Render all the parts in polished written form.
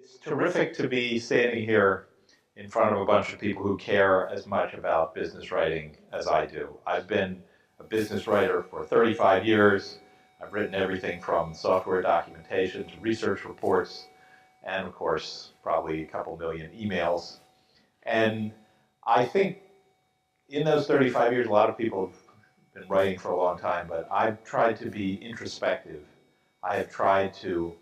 It's terrific to be standing here in front of a bunch of people who care as much about business writing as I do. I've been a business writer for 35 years. I've written everything from software documentation to research reports, and of course, probably a couple million emails. And I think in those 35 years, a lot of people have been writing for a long time, but I've tried to be introspective. I have tried to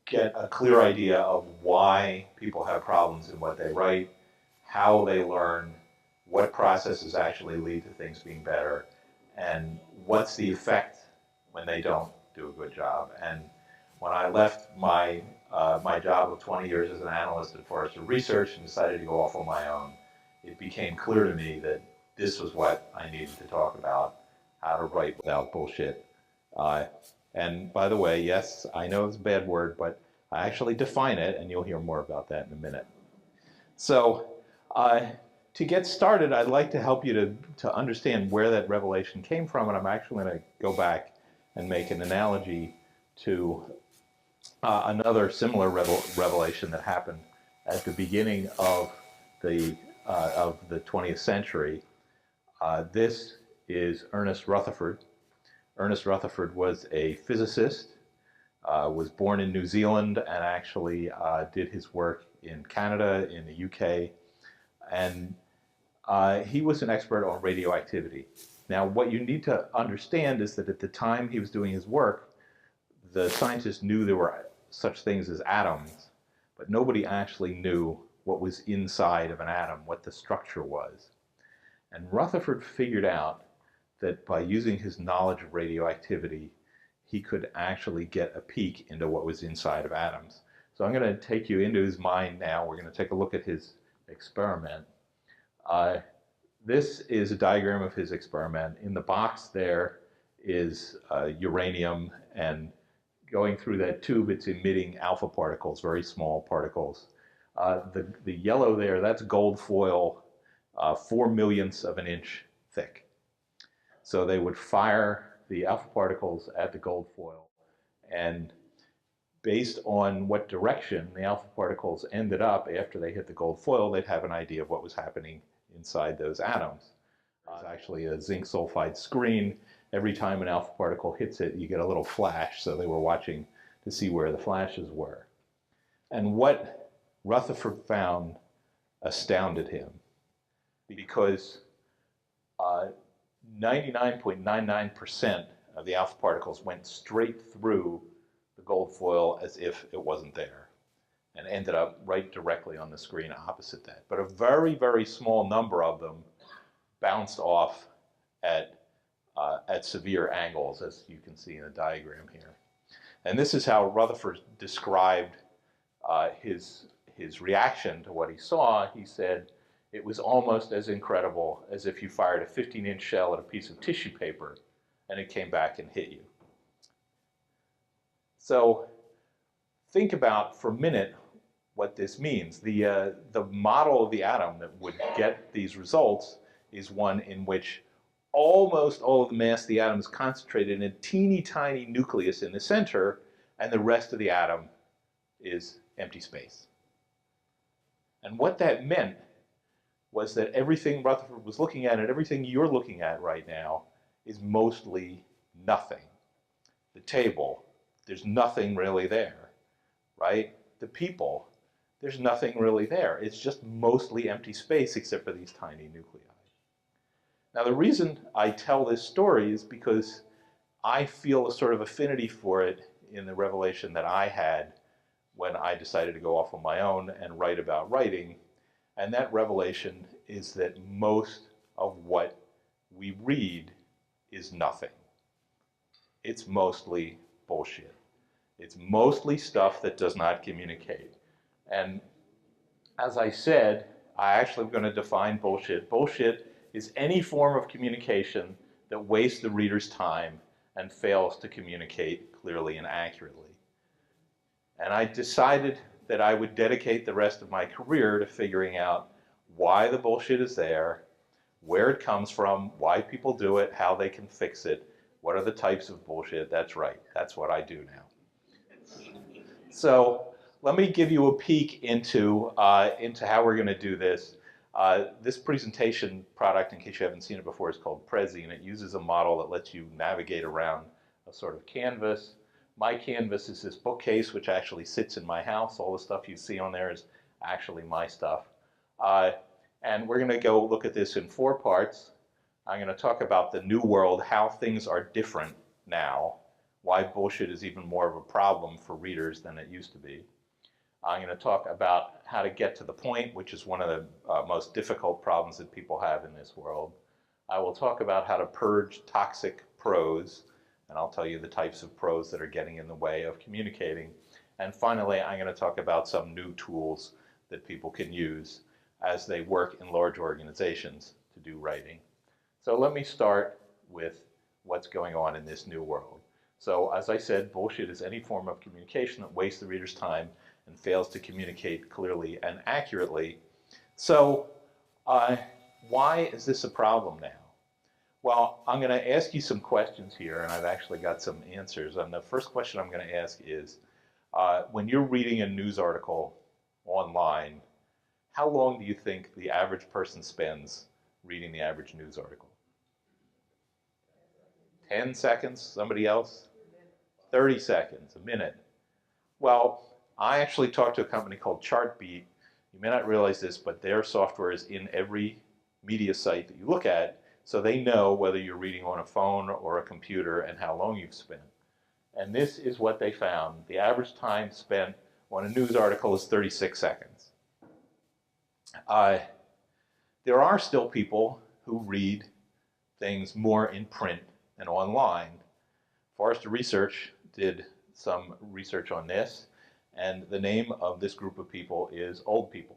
get a clear idea of why people have problems in what they write, how they learn, what processes actually lead to things being better, and what's the effect when they don't do a good job. And when I left my job of 20 years as an analyst at Forrester Research and decided to go off on my own, it became clear to me that this was what I needed to talk about, how to write without bullshit. And by the way, yes, I know it's a bad word, but I actually define it, and you'll hear more about that in a minute. So to get started, I'd like to help you to understand where that revelation came from, and I'm actually going to go back and make an analogy to another similar revelation that happened at the beginning of the 20th century. This is Ernest Rutherford. Ernest Rutherford was a physicist, was born in New Zealand, and actually did his work in Canada, in the UK, and he was an expert on radioactivity. Now, what you need to understand is that at the time he was doing his work, the scientists knew there were such things as atoms, but nobody actually knew what was inside of an atom, what the structure was. And Rutherford figured out that by using his knowledge of radioactivity, he could actually get a peek into what was inside of atoms. So I'm going to take you into his mind now. We're going to take a look at his experiment. This is a diagram of his experiment. In the box there is uranium, and going through that tube, it's emitting alpha particles, very small particles. The yellow there, that's gold foil, 4/millionths of an inch thick. So they would fire the alpha particles at the gold foil, and based on what direction the alpha particles ended up after they hit the gold foil, they'd have an idea of what was happening inside those atoms. There's actually a zinc sulfide screen. Every time an alpha particle hits it, you get a little flash, so they were watching to see where the flashes were. And what Rutherford found astounded him, because 99.99% of the alpha particles went straight through the gold foil as if it wasn't there, and ended up right directly on the screen opposite that. But a very, very small number of them bounced off at severe angles, as you can see in the diagram here. And this is how Rutherford described his reaction to what he saw. He said, it was almost as incredible as if you fired a 15-inch shell at a piece of tissue paper and it came back and hit you. So think about for a minute what this means. The model of the atom that would get these results is one in which almost all of the mass of the atom is concentrated in a teeny tiny nucleus in the center, and the rest of the atom is empty space. And what that meant was that everything Rutherford was looking at and everything you're looking at right now is mostly nothing. The table, there's nothing really there, right? The people, there's nothing really there. It's just mostly empty space except for these tiny nuclei. Now, the reason I tell this story is because I feel a sort of affinity for it in the revelation that I had when I decided to go off on my own and write about writing. And that revelation is that most of what we read is nothing. It's mostly bullshit. It's mostly stuff that does not communicate. And as I said, I actually am going to define bullshit. Bullshit is any form of communication that wastes the reader's time and fails to communicate clearly and accurately. And I decided that I would dedicate the rest of my career to figuring out why the bullshit is there, where it comes from, why people do it, how they can fix it, what are the types of bullshit. That's right, that's what I do now. So let me give you a peek into how we're going to do this. This presentation product, in case you haven't seen it before, is called Prezi, and it uses a model that lets you navigate around a sort of canvas. My canvas is this bookcase, which actually sits in my house. All the stuff you see on there is actually my stuff. And we're going to go look at this in 4 parts. I'm going to talk about the new world, how things are different now, why bullshit is even more of a problem for readers than it used to be. I'm going to talk about how to get to the point, which is one of the most difficult problems that people have in this world. I will talk about how to purge toxic prose, and I'll tell you the types of prose that are getting in the way of communicating. And finally, I'm going to talk about some new tools that people can use as they work in large organizations to do writing. So let me start with what's going on in this new world. So as I said, bullshit is any form of communication that wastes the reader's time and fails to communicate clearly and accurately. So why is this a problem now? Well, I'm going to ask you some questions here, and I've actually got some answers. And the first question I'm going to ask is, when you're reading a news article online, how long do you think the average person spends reading the average news article? 10 seconds? Somebody else? 30 seconds, a minute. Well, I actually talked to a company called Chartbeat. You may not realize this, but their software is in every media site that you look at, so they know whether you're reading on a phone or a computer and how long you've spent. And this is what they found. The average time spent on a news article is 36 seconds. There are still people who read things more in print and online. Forrester Research did some research on this, and the name of this group of people is old people.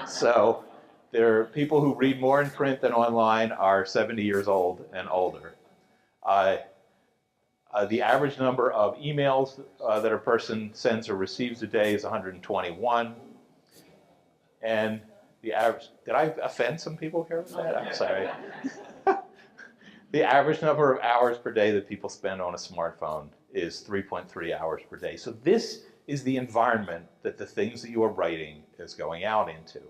So there are people who read more in print than online are 70 years old and older. The average number of emails that a person sends or receives a day is 121. And the average, did I offend some people here with that? I'm sorry. The average number of hours per day that people spend on a smartphone is 3.3 hours per day. So this is the environment that the things that you are writing is going out into.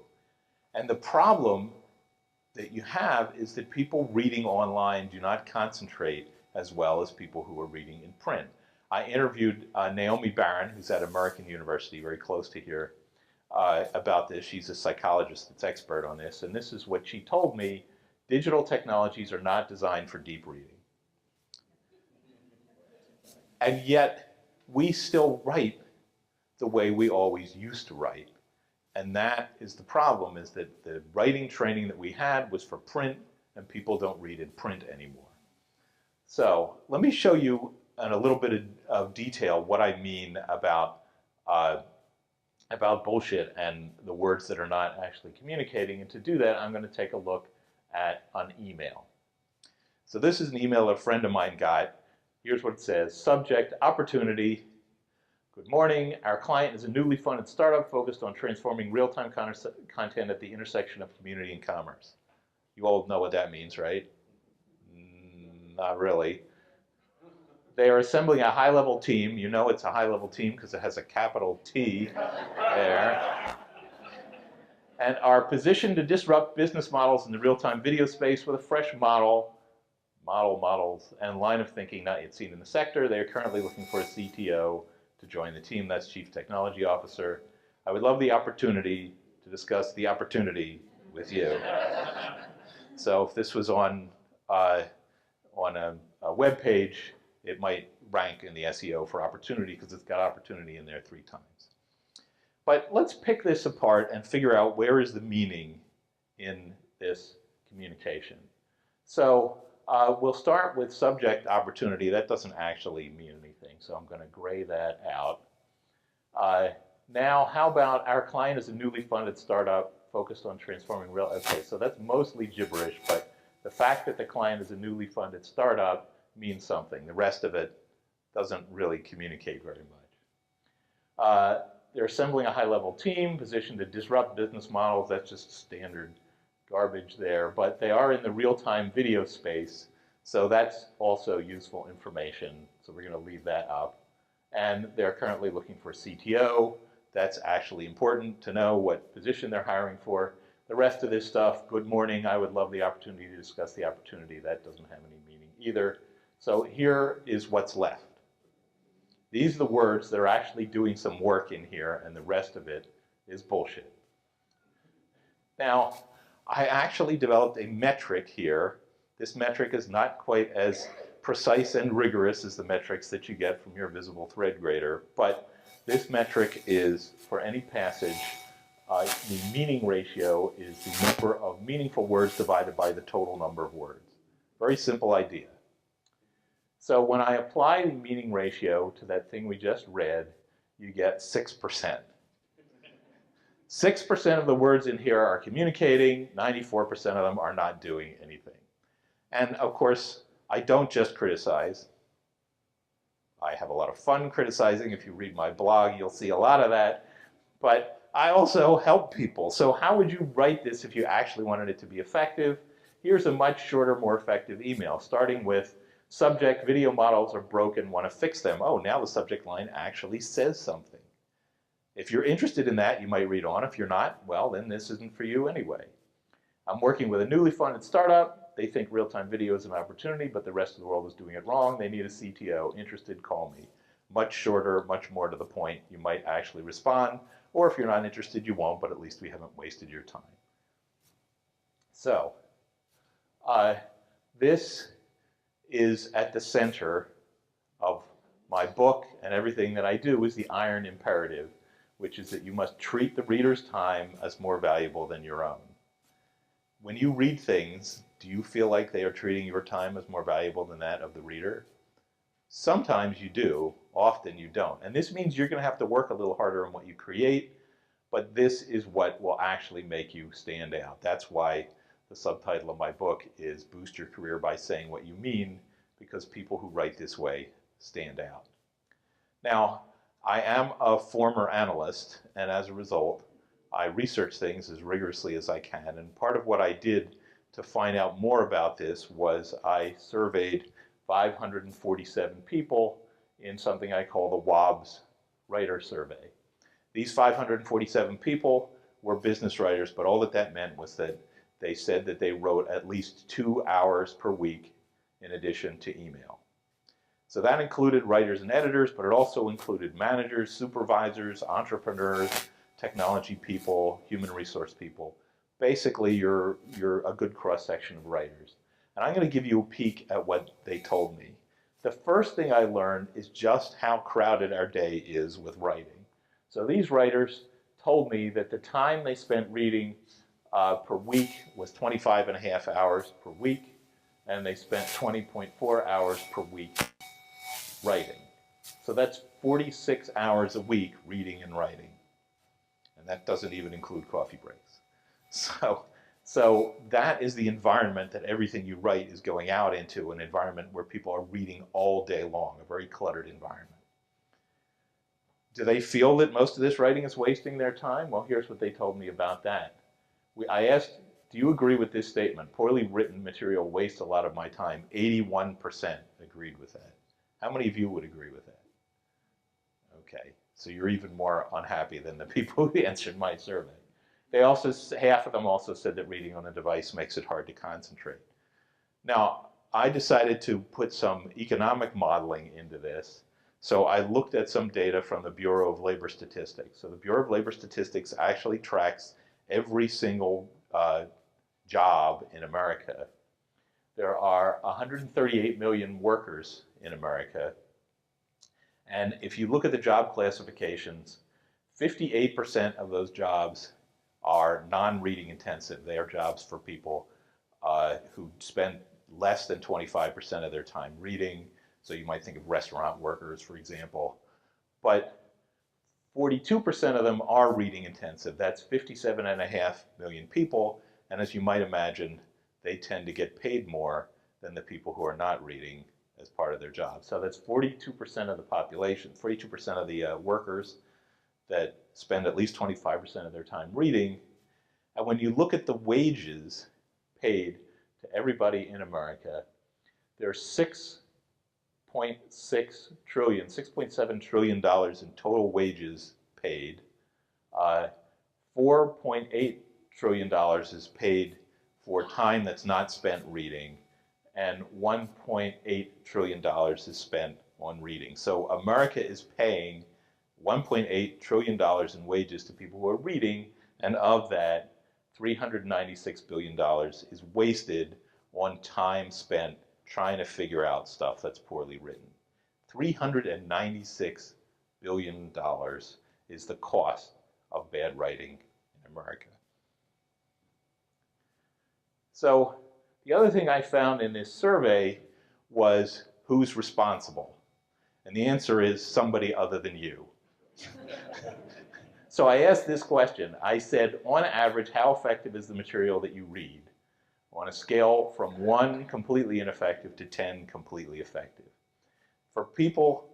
And the problem that you have is that people reading online do not concentrate as well as people who are reading in print. I interviewed Naomi Barron, who's at American University, very close to here, about this. She's a psychologist that's expert on this, and this is what she told me. Digital technologies are not designed for deep reading. And yet, we still write the way we always used to write. And that is the problem, is that the writing training that we had was for print, and people don't read in print anymore. So let me show you in a little bit of detail what I mean about bullshit and the words that are not actually communicating. And to do that, I'm going to take a look at an email. So this is an email a friend of mine got. Here's what it says. Subject, opportunity. Good morning. Our client is a newly funded startup focused on transforming real-time content at the intersection of community and commerce. You all know what that means, right? Not really. They are assembling a high-level team. You know it's a high-level team because it has a capital T there. And are positioned to disrupt business models in the real-time video space with a fresh models, and line of thinking not yet seen in the sector. They are currently looking for a CTO to join the team. That's Chief Technology Officer. I would love the opportunity to discuss the opportunity with you. So if this was on a web page, it might rank in the SEO for opportunity because it's got opportunity in there 3 times. But let's pick this apart and figure out where is the meaning in this communication. So we'll start with subject opportunity. That doesn't actually mean anything, so I'm going to gray that out. Now, how about our client is a newly funded startup focused on transforming real. Okay, so that's mostly gibberish, but the fact that the client is a newly funded startup means something. The rest of it doesn't really communicate very much. They're assembling a high-level team positioned to disrupt business models. That's just standard garbage there. But they are in the real-time video space, so that's also useful information. So we're going to leave that up. and they're currently looking for a CTO. That's actually important to know what position they're hiring for. The rest of this stuff, good morning, I would love the opportunity to discuss the opportunity. That doesn't have any meaning either. So here is what's left. These are the words that are actually doing some work in here, and the rest of it is bullshit. Now, I actually developed a metric here. This metric is not quite as precise and rigorous as the metrics that you get from your VisibleThread grader, but this metric is, for any passage, the meaning ratio is the number of meaningful words divided by the total number of words. Very simple idea. So when I apply the meaning ratio to that thing we just read, you get 6%. 6% of the words in here are communicating, 94% of them are not doing anything. And of course, I don't just criticize. I have a lot of fun criticizing. If you read my blog, you'll see a lot of that. But I also help people. So how would you write this if you actually wanted it to be effective? Here's a much shorter, more effective email, starting with subject, video models are broken, want to fix them. Oh, now the subject line actually says something. If you're interested in that, you might read on. If you're not, well, then this isn't for you anyway. I'm working with a newly funded startup. They think real-time video is an opportunity, but the rest of the world is doing it wrong. They need a CTO. Interested, call me. Much shorter, much more to the point. You might actually respond, or if you're not interested, you won't, but at least we haven't wasted your time. So, this is at the center of my book, and everything that I do is the iron imperative, which is that you must treat the reader's time as more valuable than your own. When you read things, do you feel like they are treating your time as more valuable than that of the reader? Sometimes you do, often you don't. And this means you're going to have to work a little harder on what you create, but this is what will actually make you stand out. That's why the subtitle of my book is Boost Your Career by Saying What You Mean, because people who write this way stand out. Now, I am a former analyst, and as a result, I research things as rigorously as I can. And part of what I did to find out more about this was I surveyed 547 people in something I call the WOBS Writer Survey. These 547 people were business writers, but all that meant was that they said that they wrote at least 2 hours per week in addition to email. So that included writers and editors, but it also included managers, supervisors, entrepreneurs, technology people, human resource people. Basically, you're a good cross-section of writers. And I'm going to give you a peek at what they told me. The first thing I learned is just how crowded our day is with writing. So these writers told me that the time they spent reading per week was 25.5 hours per week, and they spent 20.4 hours per week writing. So that's 46 hours a week reading and writing. And that doesn't even include coffee breaks. So that is the environment that everything you write is going out into, an environment where people are reading all day long, a very cluttered environment. Do they feel that most of this writing is wasting their time? Well, here's what they told me about that. I asked, do you agree with this statement? Poorly written material wastes a lot of my time. 81% agreed with that. How many of you would agree with that? Okay, so you're even more unhappy than the people who answered my survey. They also, half of them also said that reading on a device makes it hard to concentrate. Now, I decided to put some economic modeling into this. So I looked at some data from the Bureau of Labor Statistics. So the Bureau of Labor Statistics actually tracks every single job in America. There are 138 million workers in America. And if you look at the job classifications, 58% of those jobs are non-reading intensive. They are jobs for people who spend less than 25% of their time reading. So you might think of restaurant workers, for example. But 42% of them are reading intensive. That's 57.5 million people. And as you might imagine, they tend to get paid more than the people who are not reading as part of their job. So that's 42% of the population, 42% of the workers that spend at least 25% of their time reading. And when you look at the wages paid to everybody in America, there are 6 $6.7 trillion in total wages paid. $4.8 trillion is paid for time that's not spent reading, and $1.8 trillion is spent on reading. So America is paying $1.8 trillion in wages to people who are reading, and of that, $396 billion is wasted on time spent trying to figure out stuff that's poorly written. $396 billion is the cost of bad writing in America. So the other thing I found in this survey was who's responsible? And the answer is somebody other than you. So I asked this question. I said, on average, how effective is the material that you read? On a scale from 1 completely ineffective to 10 completely effective. For people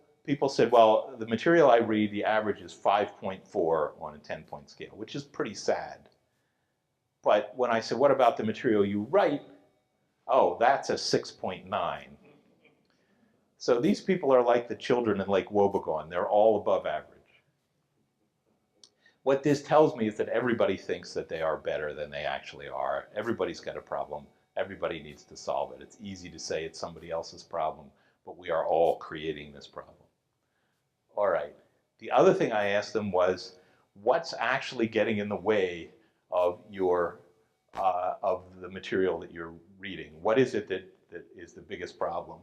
said, well, the material I read, the average is 5.4 on a 10-point scale, which is pretty sad. But when I said, what about the material you write? Oh, that's a 6.9. So these people are like the children in Lake Wobegon. They're all above average. What this tells me is that everybody thinks that they are better than they actually are. Everybody's got a problem. Everybody needs to solve it. It's easy to say it's somebody else's problem, but we are all creating this problem. All right. The other thing I asked them was, what's actually getting in the way of of the material that you're reading? What is it that is the biggest problem?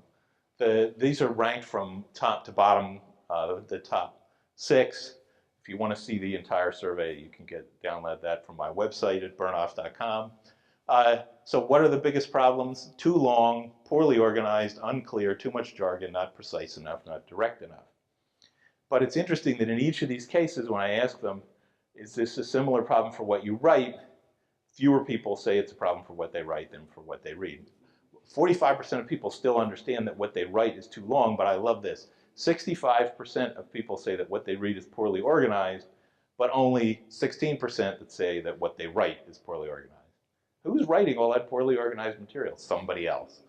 These are ranked from top to bottom, the top 6. If you want to see the entire survey, you can download that from my website at bernoff.com. So what are the biggest problems? Too long, poorly organized, unclear, too much jargon, not precise enough, not direct enough. But it's interesting that in each of these cases, when I ask them, is this a similar problem for what you write? Fewer people say it's a problem for what they write than for what they read. 45% of people still understand that what they write is too long, but I love this. 65% of people say that what they read is poorly organized, but only 16% that say that what they write is poorly organized. Who's writing all that poorly organized material? Somebody else.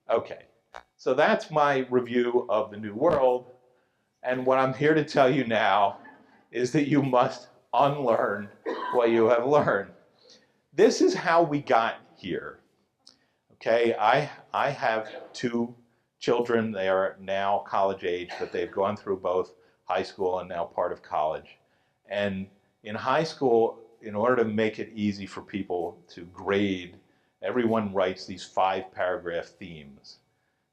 Okay, so that's my review of the New World. And what I'm here to tell you now is that you must unlearn what you have learned. This is how we got here. Okay, I have 2 children. They are now college age, but they've gone through both high school and now part of college. And in high school, in order to make it easy for people to grade, everyone writes these 5-paragraph themes.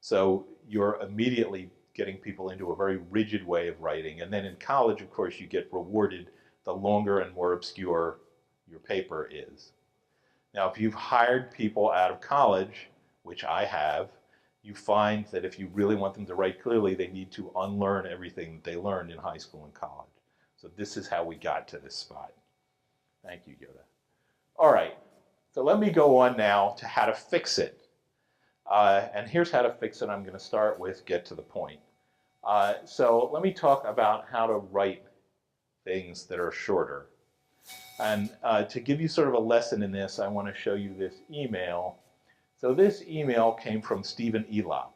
So you're immediately getting people into a very rigid way of writing. And then in college, of course, you get rewarded the longer and more obscure your paper is. Now, if you've hired people out of college, which I have, you find that if you really want them to write clearly, they need to unlearn everything that they learned in high school and college. So this is how we got to this spot. Thank you, Yoda. All right, so let me go on now to how to fix it. And here's how to fix it. I'm going to start with get to the point. So let me talk about how to write things that are shorter. And to give you sort of a lesson in this, I want to show you this email. So this email came from Stephen Elop.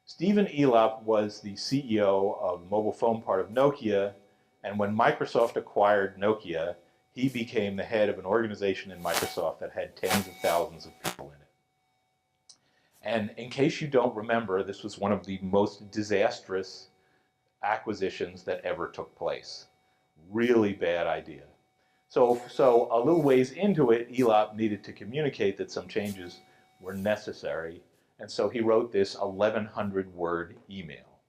Stephen Elop was the CEO of the mobile phone part of Nokia, and when Microsoft acquired Nokia, he became the head of an organization in Microsoft that had tens of thousands of people in it. And in case you don't remember, this was one of the most disastrous acquisitions that ever took place. Really bad idea. So a little ways into it, Elop needed to communicate that some changes were necessary, and so he wrote this 1,100-word email.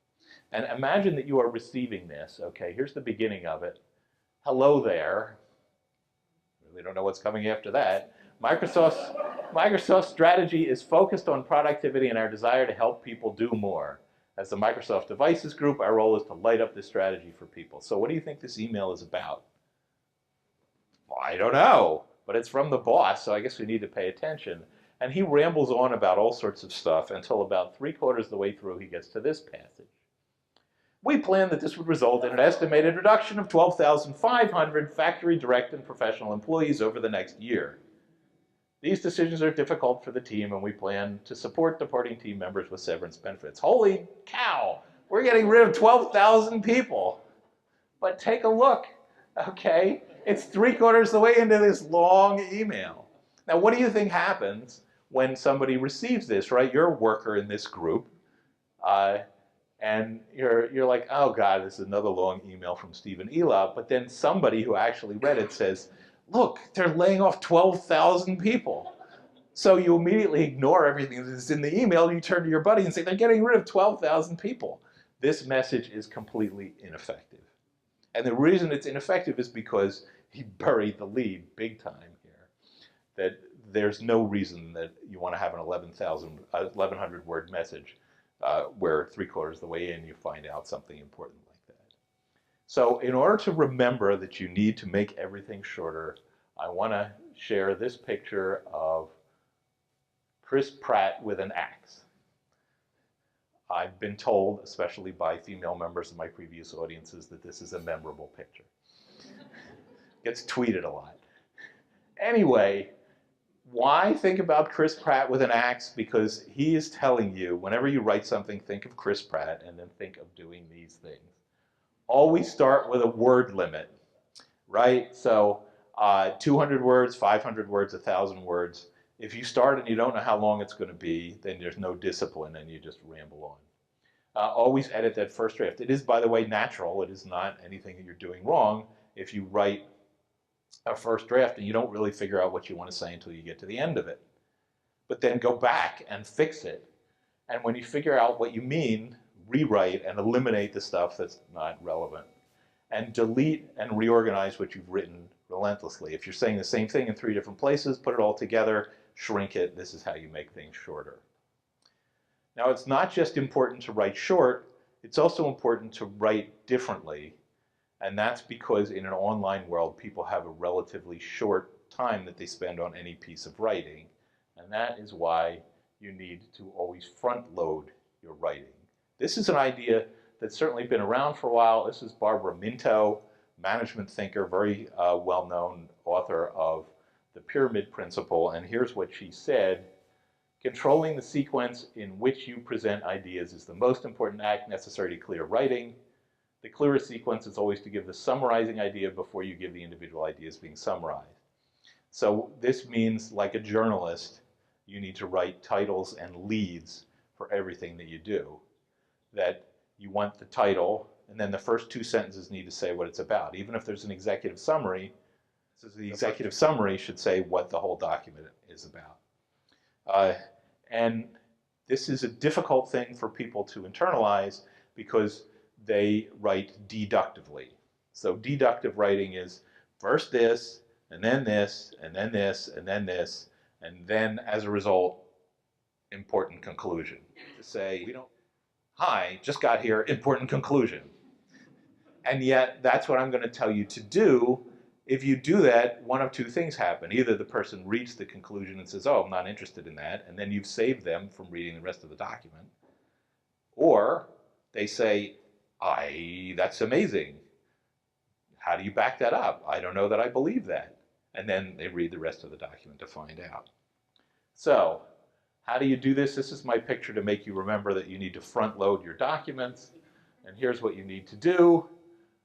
And imagine that you are receiving this. Okay, here's the beginning of it. Hello there. Really don't know what's coming after that. Microsoft's strategy is focused on productivity and our desire to help people do more. As the Microsoft Devices Group, our role is to light up this strategy for people. So what do you think this email is about? Well, I don't know, but it's from the boss, so I guess we need to pay attention. And he rambles on about all sorts of stuff until about 3/4 of the way through he gets to this passage. We planned that this would result in an estimated reduction of 12,500 factory direct and professional employees over the next year. These decisions are difficult for the team, and we plan to support departing team members with severance benefits. Holy cow! We're getting rid of 12,000 people. But take a look, okay? It's 3/4 the way into this long email. Now, what do you think happens when somebody receives this, right? You're a worker in this group, and you're like, oh God, this is another long email from Stephen Elop. But then somebody who actually read it says, look, they're laying off 12,000 people. So you immediately ignore everything that's in the email, and you turn to your buddy and say, they're getting rid of 12,000 people. This message is completely ineffective. And the reason it's ineffective is because he buried the lead big time here. That there's no reason that you want to have an 1,100 word message where 3/4 the way in you find out something important like that. So in order to remember that you need to make everything shorter, I want to share this picture of Chris Pratt with an axe. I've been told, especially by female members of my previous audiences, that this is a memorable picture. Gets tweeted a lot. Anyway, why think about Chris Pratt with an axe? Because he is telling you, whenever you write something, think of Chris Pratt and then think of doing these things. Always start with a word limit, right? So 200 words, 500 words, 1,000 words. If you start and you don't know how long it's going to be, then there's no discipline and you just ramble on. Always edit that first draft. It is, by the way, natural. It is not anything that you're doing wrong if you write a first draft and you don't really figure out what you want to say until you get to the end of it. But then go back and fix it. And when you figure out what you mean, rewrite and eliminate the stuff that's not relevant. And delete and reorganize what you've written relentlessly. If you're saying the same thing in 3 different places, put it all together, shrink it. This is how you make things shorter. Now, it's not just important to write short, it's also important to write differently. And that's because in an online world, people have a relatively short time that they spend on any piece of writing. And that is why you need to always front load your writing. This is an idea that's certainly been around for a while. This is Barbara Minto, management thinker, very well-known author of The Pyramid Principle. And here's what she said: controlling the sequence in which you present ideas is the most important act necessary to clear writing. The clearest sequence is always to give the summarizing idea before you give the individual ideas being summarized. So this means, like a journalist, you need to write titles and leads for everything that you do. That you want the title, and then the first 2 sentences need to say what it's about. Even if there's an executive summary, so the executive summary should say what the whole document is about. And this is a difficult thing for people to internalize because they write deductively. So deductive writing is first this, and then this, and then this, and then this, and then as a result, important conclusion. To say, we don't, hi, just got here, important conclusion. And yet, that's what I'm going to tell you to do. If you do that, one of 2 things happen. Either the person reads the conclusion and says, oh, I'm not interested in that, and then you've saved them from reading the rest of the document. Or they say, that's amazing. How do you back that up? I don't know that I believe that. And then they read the rest of the document to find out. So, how do you do this? This is my picture to make you remember that you need to front load your documents. And here's what you need to do.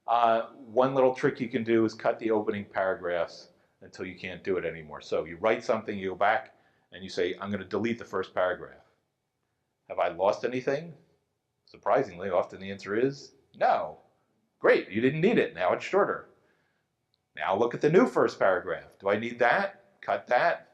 One little trick you can do is cut the opening paragraphs until you can't do it anymore. So you write something, you go back, and you say, I'm going to delete the first paragraph. Have I lost anything? Surprisingly, often the answer is no. Great, you didn't need it. Now it's shorter. Now look at the new first paragraph. Do I need that? Cut that.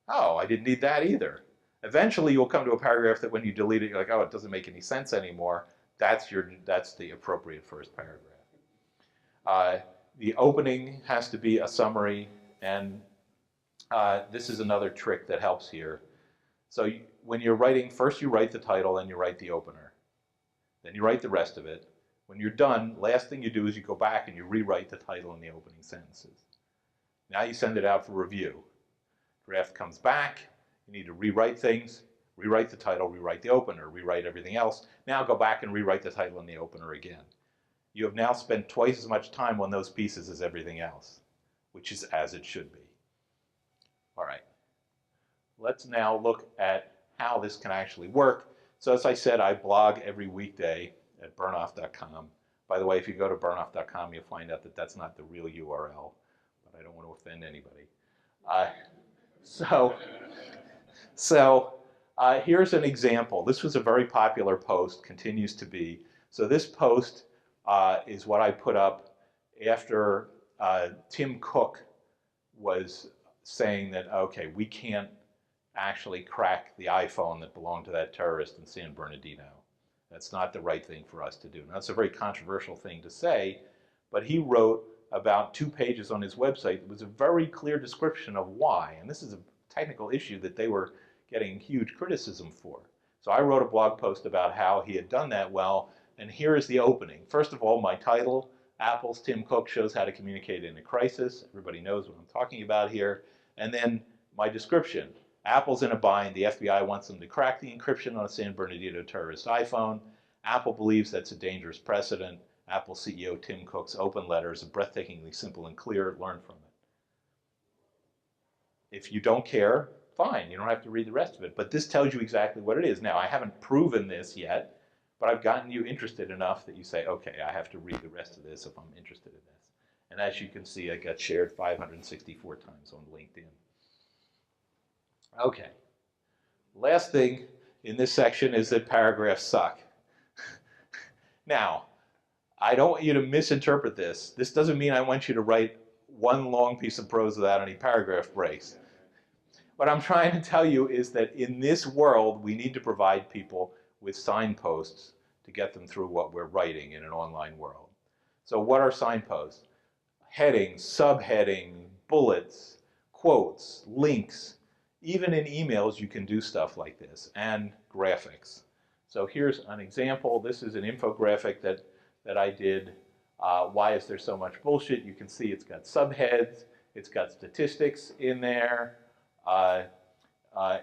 Oh, I didn't need that either. Eventually, you'll come to a paragraph that when you delete it, you're like, oh, it doesn't make any sense anymore. That's the appropriate first paragraph. The opening has to be a summary, and this is another trick that helps here. So when you're writing, first you write the title, then you write the opener. Then you write the rest of it. When you're done, last thing you do is you go back and you rewrite the title and the opening sentences. Now you send it out for review. Draft comes back, you need to rewrite things, rewrite the title, rewrite the opener, rewrite everything else. Now go back and rewrite the title and the opener again. You have now spent twice as much time on those pieces as everything else, which is as it should be. All right. let's now look at how this can actually work. So as I said, I blog every weekday at Bernoff.com. By the way, if you go to Bernoff.com, you'll find out that that's not the real URL, but I don't want to offend anybody. Here's an example. This was a very popular post, continues to be. So this post is what I put up after Tim Cook was saying that, okay, we can't actually crack the iPhone that belonged to that terrorist in San Bernardino. That's not the right thing for us to do. Now, that's a very controversial thing to say, but he wrote about 2 pages on his website. It was a very clear description of why, and this is a technical issue that they were getting huge criticism for. So I wrote a blog post about how he had done that well, and here is the opening. First of all, my title, Apple's Tim Cook shows how to communicate in a crisis. Everybody knows what I'm talking about here. And then my description. Apple's in a bind. The FBI wants them to crack the encryption on a San Bernardino terrorist iPhone. Apple believes that's a dangerous precedent. Apple CEO Tim Cook's open letter is breathtakingly simple and clear. Learn from it. If you don't care, fine. You don't have to read the rest of it. But this tells you exactly what it is. Now, I haven't proven this yet, but I've gotten you interested enough that you say, okay, I have to read the rest of this if I'm interested in this. And as you can see, it got shared 564 times on LinkedIn. Okay. Last thing in this section is that paragraphs suck. Now, I don't want you to misinterpret this. This doesn't mean I want you to write one long piece of prose without any paragraph breaks. What I'm trying to tell you is that in this world, we need to provide people with signposts to get them through what we're writing in an online world. So what are signposts? Headings, subheading, bullets, quotes, links. Even in emails, you can do stuff like this, and graphics. So here's an example. This is an infographic that I did. Why is there so much bullshit? You can see it's got subheads. It's got statistics in there.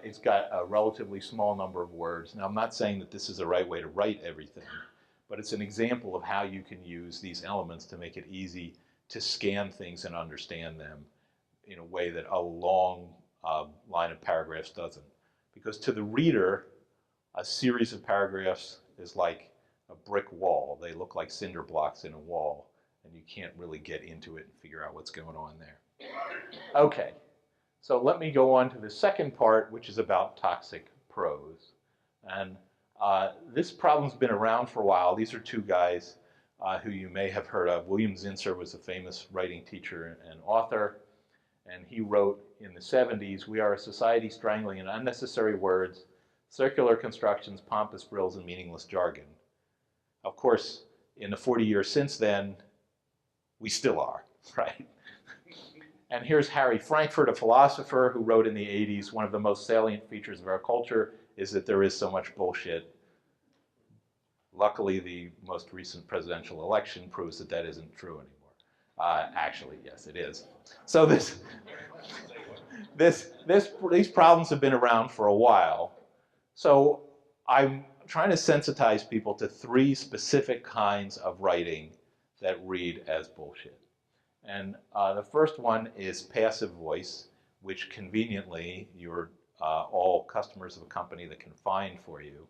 It's got a relatively small number of words. Now, I'm not saying that this is the right way to write everything, but it's an example of how you can use these elements to make it easy to scan things and understand them in a way that a long line of paragraphs doesn't. Because to the reader, a series of paragraphs is like a brick wall. They look like cinder blocks in a wall, and you can't really get into it and figure out what's going on there. Okay, so let me go on to the second part, which is about toxic prose. And this problem's been around for a while. These are 2 guys who you may have heard of. William Zinsser was a famous writing teacher and author. And he wrote in the 70s, "We are a society strangling in unnecessary words, circular constructions, pompous frills, and meaningless jargon." Of course, in the 40 years since then, we still are, right? And here's Harry Frankfurt, a philosopher who wrote in the 80s, "One of the most salient features of our culture is that there is so much bullshit." Luckily, the most recent presidential election proves that that isn't true anymore. Actually, yes, it is. So these problems have been around for a while. So I'm trying to sensitize people to 3 specific kinds of writing that read as bullshit. And the first one is passive voice, which conveniently you're all customers of a company that can find for you.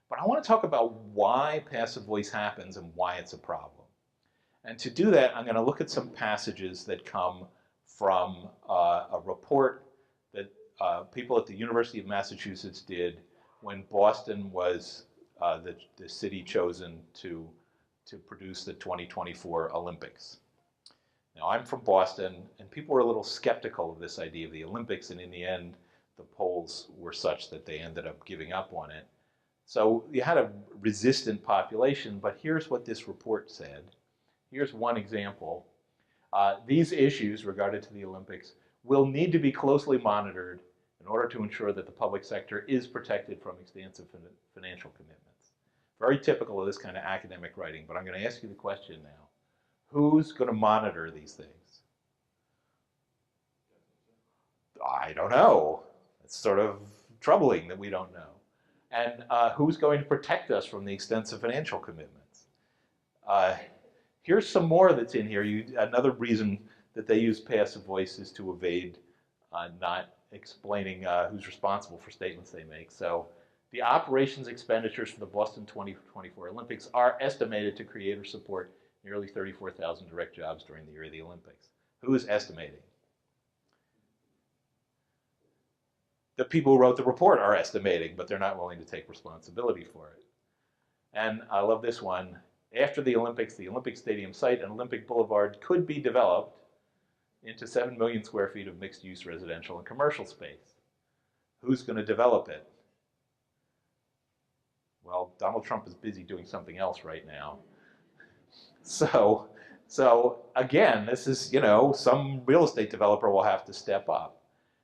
But I want to talk about why passive voice happens and why it's a problem. And to do that, I'm going to look at some passages that come from a report that people at the University of Massachusetts did when Boston was the city chosen to produce the 2024 Olympics. Now, I'm from Boston, and people were a little skeptical of this idea of the Olympics, and in the end, the polls were such that they ended up giving up on it. So you had a resistant population, but here's what this report said. Here's one example. These issues regarding to the Olympics will need to be closely monitored in order to ensure that the public sector is protected from extensive financial commitments. Very typical of this kind of academic writing, but I'm going to ask you the question now. Who's going to monitor these things? I don't know. It's sort of troubling that we don't know. And who's going to protect us from the extensive financial commitments? Here's some more that's in here. Another reason that they use passive voice is to evade not explaining who's responsible for statements they make. So the operations expenditures for the Boston 2024 Olympics are estimated to create or support nearly 34,000 direct jobs during the year of the Olympics. Who is estimating? The people who wrote the report are estimating, but they're not willing to take responsibility for it. And I love this one. After the Olympics, the Olympic Stadium site and Olympic Boulevard could be developed into 7 million square feet of mixed-use residential and commercial space. Who's going to develop it? Well, Donald Trump is busy doing something else right now. So again, this is, some real estate developer will have to step up.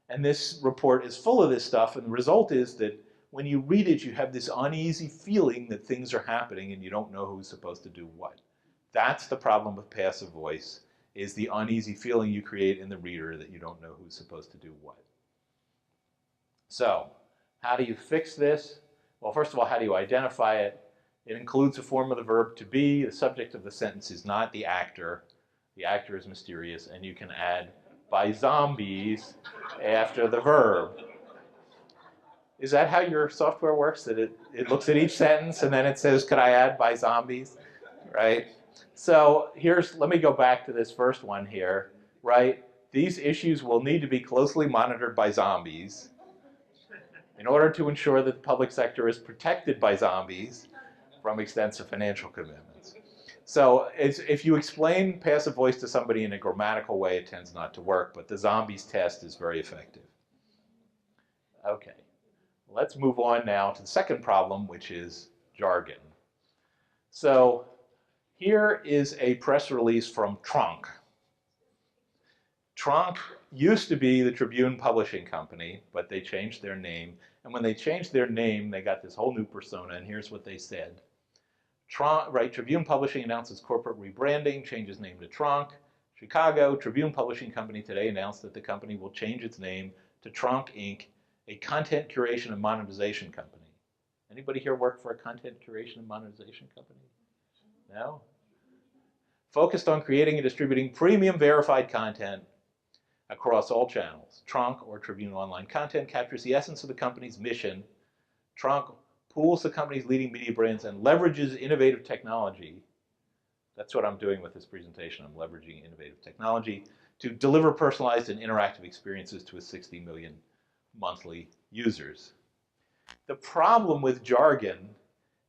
And this report is full of this stuff, and the result is that when you read it, you have this uneasy feeling that things are happening and you don't know who's supposed to do what. That's the problem with passive voice, is the uneasy feeling you create in the reader that you don't know who's supposed to do what. So, how do you fix this? Well, first of all, how do you identify it? It includes a form of the verb to be. The subject of the sentence is not the actor. The actor is mysterious, and you can add by zombies after the verb. Is that how your software works? That it looks at each sentence and then it says, could I add by zombies? Right? So let me go back to this first one here, right? These issues will need to be closely monitored by zombies in order to ensure that the public sector is protected by zombies from extensive financial commitments. So if you explain passive voice to somebody in a grammatical way, it tends not to work, but the zombies test is very effective. Okay. Let's move on now to the second problem, which is jargon. So here is a press release from Trunk. Trunk used to be the Tribune Publishing Company, but they changed their name. And when they changed their name, they got this whole new persona, and here's what they said. Tribune Publishing announces corporate rebranding, changes name to Trunk. Chicago, Tribune Publishing Company today announced that the company will change its name to Trunk, Inc., a content curation and monetization company. Anybody here work for a content curation and monetization company? No? Focused on creating and distributing premium verified content across all channels. Trunk, or Tribune Online Content, captures the essence of the company's mission. Trunk pools the company's leading media brands and leverages innovative technology. That's what I'm doing with this presentation. I'm leveraging innovative technology to deliver personalized and interactive experiences to its 60 million monthly users. The problem with jargon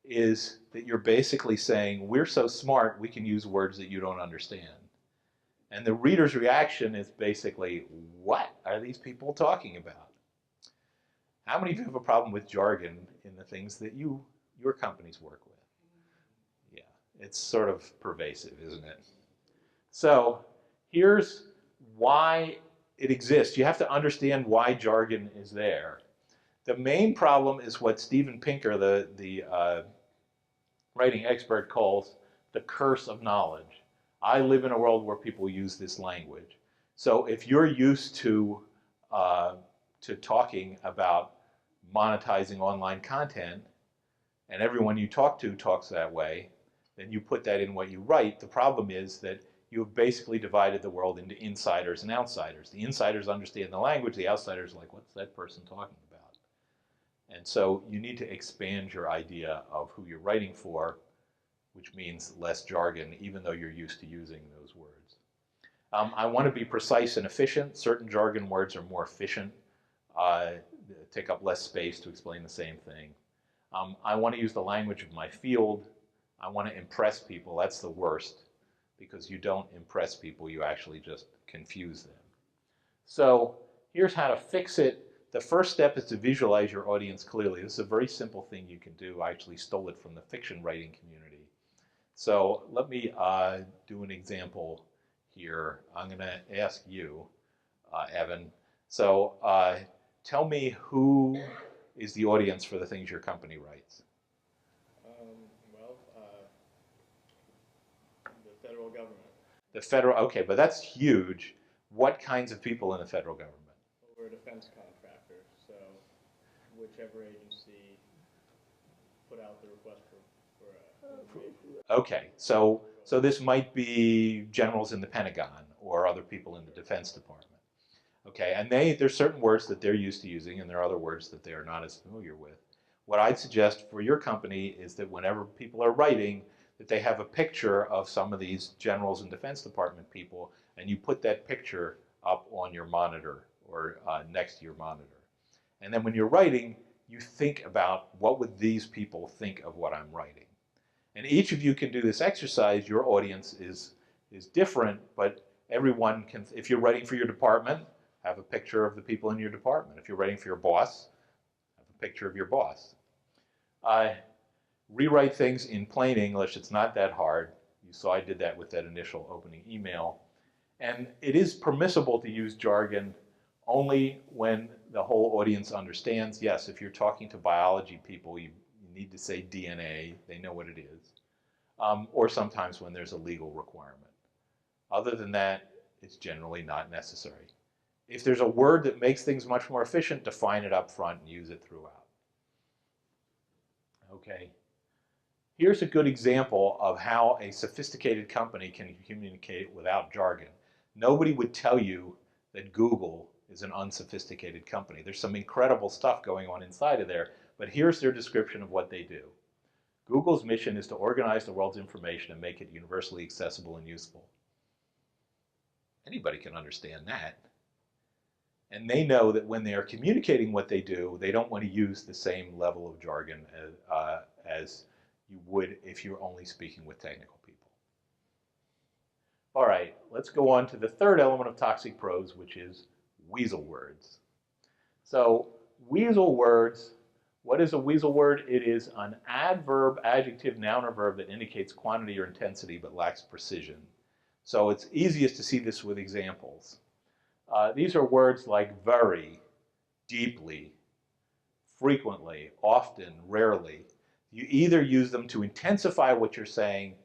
is that you're basically saying, we're so smart, we can use words that you don't understand. And the reader's reaction is basically, what are these people talking about? How many of you have a problem with jargon in the things that your companies work with? Yeah, it's sort of pervasive, isn't it? So here's why it exists. You have to understand why jargon is there. The main problem is what Steven Pinker, the writing expert, calls the curse of knowledge. I live in a world where people use this language. So if you're used to talking about monetizing online content, and everyone you talk to talks that way, then you put that in what you write. The problem is that you've basically divided the world into insiders and outsiders. The insiders understand the language, the outsiders are like, what's that person talking about? And so you need to expand your idea of who you're writing for, which means less jargon, even though you're used to using those words. I want to be precise and efficient. Certain jargon words are more efficient, take up less space to explain the same thing. I want to use the language of my field. I want to impress people. That's the worst, because you don't impress people, you actually just confuse them. So here's how to fix it. The first step is to visualize your audience clearly. This is a very simple thing you can do. I actually stole it from the fiction writing community. So let me do an example here. I'm going to ask you, Evan. So tell me who is the audience for the things your company writes. The federal government. The federal, okay, but that's huge. What kinds of people in the federal government? Well, we're a defense contractor, so whichever agency put out the request for information. Okay, so this might be generals in the Pentagon or other people in the Defense Department. Okay, and there's certain words that they're used to using, and there are other words that they are not as familiar with. What I'd suggest for your company is that whenever people are writing, that they have a picture of some of these generals and Defense Department people, and you put that picture up on your monitor or next to your monitor. And then when you're writing, you think about what would these people think of what I'm writing. And each of you can do this exercise. Your audience is different, but everyone can, if you're writing for your department, have a picture of the people in your department. If you're writing for your boss, have a picture of your boss. Rewrite things in plain English. It's not that hard. You saw I did that with that initial opening email. And it is permissible to use jargon only when the whole audience understands. Yes, if you're talking to biology people, you need to say DNA. They know what it is. Or sometimes when there's a legal requirement. Other than that, it's generally not necessary. If there's a word that makes things much more efficient, define it up front and use it throughout. Okay. Here's a good example of how a sophisticated company can communicate without jargon. Nobody would tell you that Google is an unsophisticated company. There's some incredible stuff going on inside of there, but here's their description of what they do. Google's mission is to organize the world's information and make it universally accessible and useful. Anybody can understand that. And they know that when they are communicating what they do, they don't want to use the same level of jargon as you would if you're only speaking with technical people. All right, let's go on to the third element of toxic prose, which is weasel words. So weasel words, what is a weasel word? It is an adverb, adjective, noun, or verb that indicates quantity or intensity but lacks precision. So it's easiest to see this with examples. These are words like very, deeply, frequently, often, rarely. You either use them to intensify what you're saying.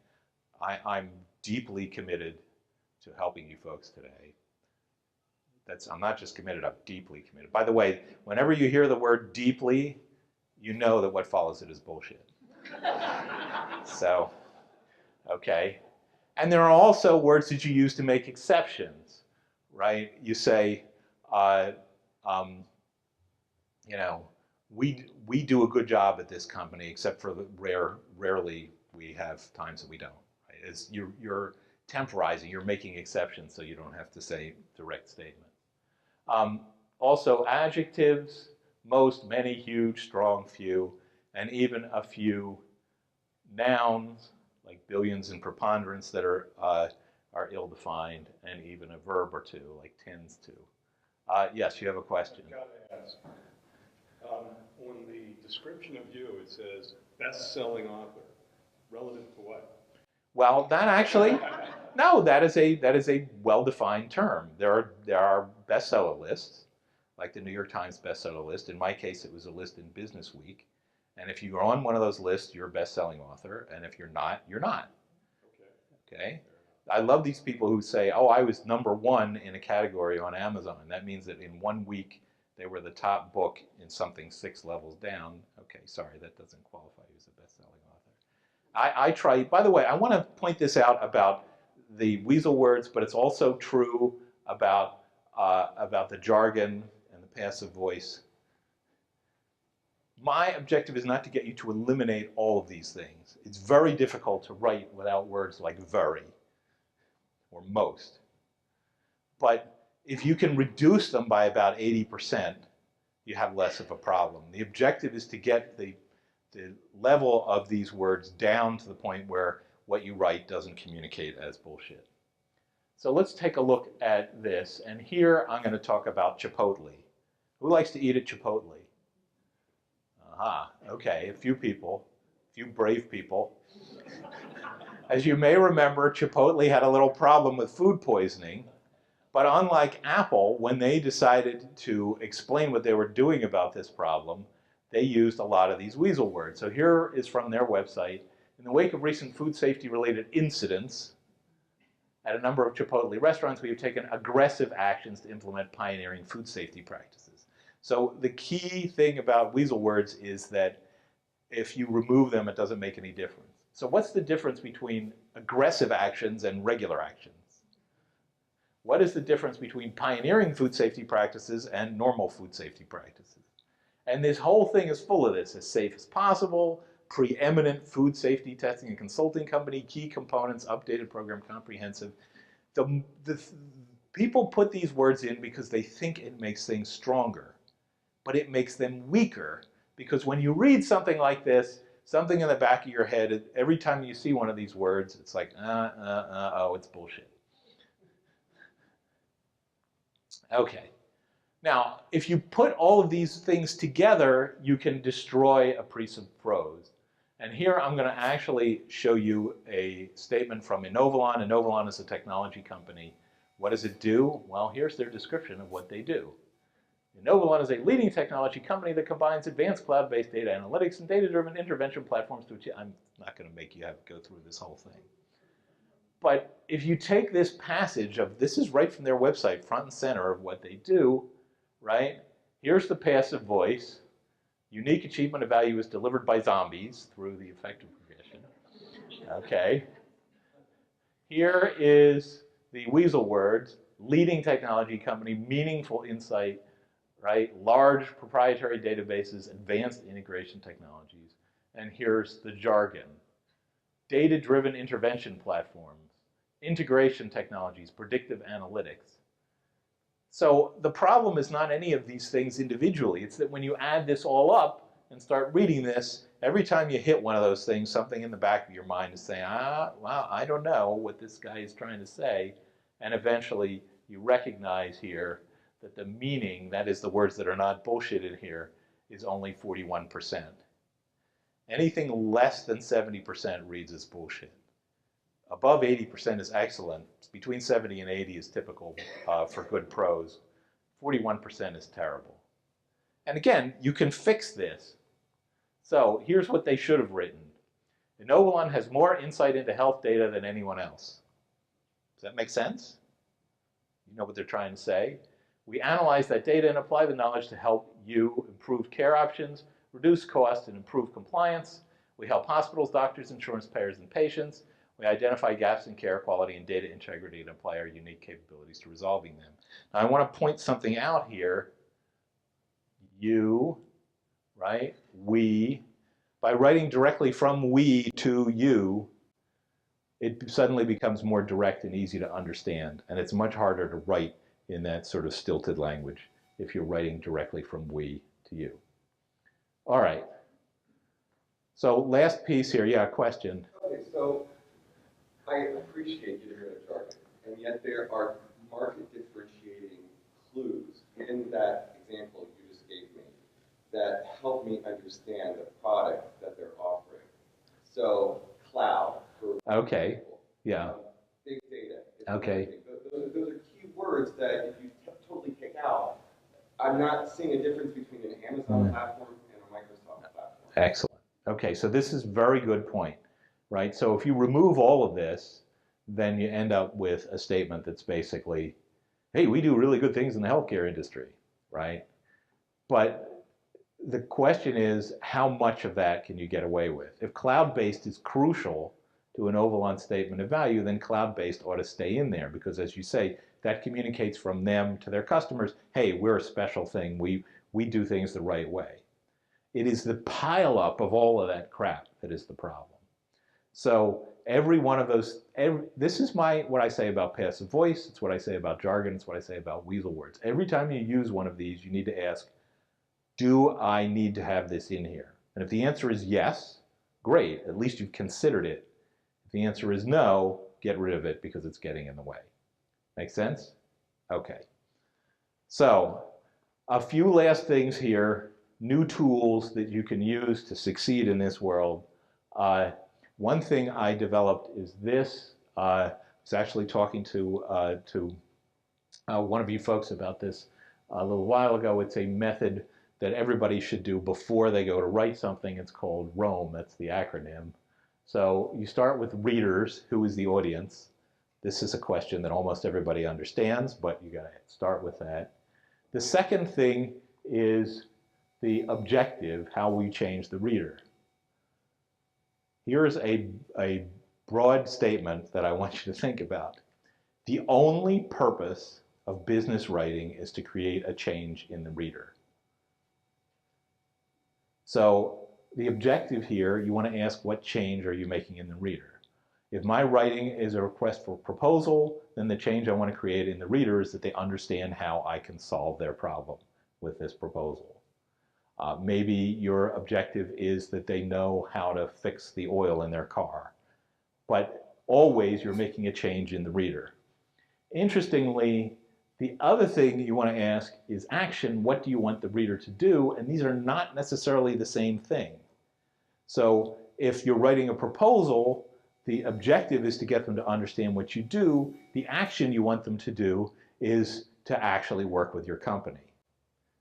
I'm deeply committed to helping you folks today. I'm not just committed, I'm deeply committed. By the way, whenever you hear the word deeply, you know that what follows it is bullshit. So, okay. And there are also words that you use to make exceptions, right? You say, you know, we do a good job at this company, except for the rarely we have times that we don't. Right? You're temporizing, you're making exceptions, so you don't have to say direct statement. Also, adjectives: most, many, huge, strong, few, and even a few nouns like billions and preponderance that are ill-defined, and even a verb or two like tends to. Yes, you have a question. I've got to ask. On the description of you, it says best-selling author. Relative to what? Well, that actually, no, that is a well-defined term. There are bestseller lists, like the New York Times bestseller list. In my case, it was a list in Business Week. And if you're on one of those lists, you're a best-selling author. And if you're not, you're not. Okay? I love these people who say, oh, I was #1 in a category on Amazon. That means that in 1 week, they were the top book in something 6 levels down. Okay, sorry, that doesn't qualify you as a best-selling author. I try, by the way, I want to point this out about the weasel words, but it's also true about the jargon and the passive voice. My objective is not to get you to eliminate all of these things. It's very difficult to write without words like very or most. But if you can reduce them by about 80%, you have less of a problem. The objective is to get the level of these words down to the point where what you write doesn't communicate as bullshit. So let's take a look at this. And here I'm going to talk about Chipotle. Who likes to eat at Chipotle? Aha, okay, a few people, a few brave people. As you may remember, Chipotle had a little problem with food poisoning. But unlike Apple, when they decided to explain what they were doing about this problem, they used a lot of these weasel words. So here is from their website. In the wake of recent food safety-related incidents at a number of Chipotle restaurants, we have taken aggressive actions to implement pioneering food safety practices. So the key thing about weasel words is that if you remove them, it doesn't make any difference. So what's the difference between aggressive actions and regular actions? What is the difference between pioneering food safety practices and normal food safety practices? And this whole thing is full of this: as safe as possible, preeminent food safety testing and consulting company, key components, updated program, comprehensive. The people put these words in because they think it makes things stronger, but it makes them weaker, because when you read something like this, something in the back of your head, every time you see one of these words, it's like, oh, it's bullshit. Okay. Now, if you put all of these things together, you can destroy a piece of prose. And here I'm going to actually show you a statement from Inovalon. Inovalon is a technology company. What does it do? Well, here's their description of what they do. Inovalon is a leading technology company that combines advanced cloud-based data analytics and data-driven intervention platforms to achieve. I'm not going to make you have to go through this whole thing. But if you take this passage of, this is right from their website, front and center of what they do, right? Here's the passive voice. Unique achievement of value is delivered by zombies through the effective progression. Okay. Here is the weasel words: leading technology company, meaningful insight, right? Large proprietary databases, advanced integration technologies. And here's the jargon: data-driven intervention platforms, integration technologies, predictive analytics. So the problem is not any of these things individually. It's that when you add this all up and start reading this, every time you hit one of those things, something in the back of your mind is saying, well, I don't know what this guy is trying to say. And eventually you recognize here that the meaning, that is the words that are not bullshitted here, is only 41%. Anything less than 70% reads as bullshit. Above 80% is excellent. Between 70 and 80 is typical for good prose. 41% is terrible. And again, you can fix this. So here's what they should have written. Inovalon has more insight into health data than anyone else. Does that make sense? You know what they're trying to say? We analyze that data and apply the knowledge to help you improve care options, reduce costs, and improve compliance. We help hospitals, doctors, insurance payers, and patients. We identify gaps in care quality and data integrity and apply our unique capabilities to resolving them. Now, I want to point something out here. You, right? We. By writing directly from we to you, it suddenly becomes more direct and easy to understand. And it's much harder to write in that sort of stilted language if you're writing directly from we to you. All right. So last piece here. Yeah, question. Okay, so I appreciate getting rid of jargon, and yet there are market differentiating clues in that example you just gave me that help me understand the product that they're offering. So cloud, for okay, example, yeah, big data. Okay. Those are key words that if you totally take out, I'm not seeing a difference between an Amazon platform and a Microsoft platform. Excellent. Okay, so this is a very good point, right? So if you remove all of this, then you end up with a statement that's basically, hey, we do really good things in the healthcare industry, right? But the question is, how much of that can you get away with? If cloud-based is crucial to an Inovalon statement of value, then cloud-based ought to stay in there, because as you say, that communicates from them to their customers, hey, we're a special thing, we do things the right way. It is the pileup of all of that crap that is the problem. So every one of those, this is what I say about passive voice, it's what I say about jargon, it's what I say about weasel words. Every time you use one of these, you need to ask, do I need to have this in here? And if the answer is yes, great, at least you've considered it. If the answer is no, get rid of it because it's getting in the way. Make sense? Okay. So a few last things here, new tools that you can use to succeed in this world. One thing I developed is this. I was actually talking to one of you folks about this a little while ago. It's a method that everybody should do before they go to write something. It's called ROAM, that's the acronym. So you start with readers, who is the audience? This is a question that almost everybody understands, but you gotta start with that. The second thing is the objective, how we change the reader. Here's a broad statement that I want you to think about. The only purpose of business writing is to create a change in the reader. So the objective here, you want to ask, what change are you making in the reader? If my writing is a request for proposal, then the change I want to create in the reader is that they understand how I can solve their problem with this proposal. Maybe your objective is that they know how to fix the oil in their car. But always you're making a change in the reader. Interestingly, the other thing you want to ask is action. What do you want the reader to do? And these are not necessarily the same thing. So if you're writing a proposal, the objective is to get them to understand what you do. The action you want them to do is to actually work with your company.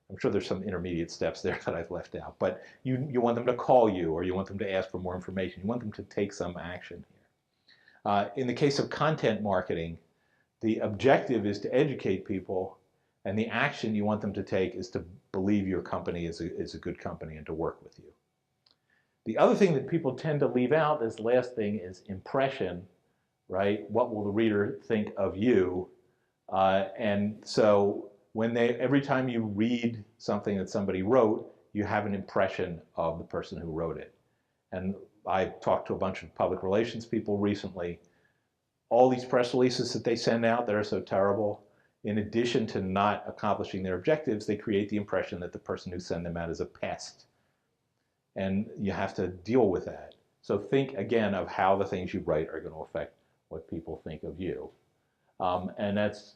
I'm sure there's some intermediate steps there that I've left out, but you want them to call you, or you want them to ask for more information. You want them to take some action here. In the case of content marketing, the objective is to educate people, and the action you want them to take is to believe your company is a good company and to work with you. The other thing that people tend to leave out, this last thing, is impression, right? What will the reader think of you? And so every time you read something that somebody wrote, you have an impression of the person who wrote it. And I talked to a bunch of public relations people recently. All these press releases that they send out that are so terrible, in addition to not accomplishing their objectives, they create the impression that the person who sent them out is a pest. And you have to deal with that. So think again of how the things you write are going to affect what people think of you. And that's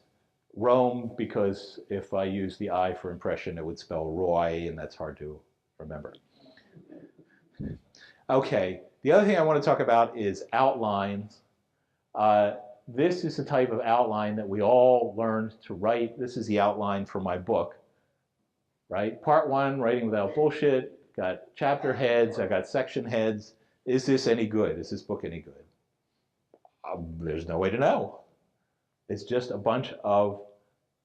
Rome, because if I use the I for impression, it would spell Roy, and that's hard to remember. Okay, the other thing I want to talk about is outlines. This is the type of outline that we all learned to write. This is the outline for my book, right? Part 1, writing without bullshit. Got chapter heads, I got section heads. Is this any good? Is this book any good? There's no way to know. It's just a bunch of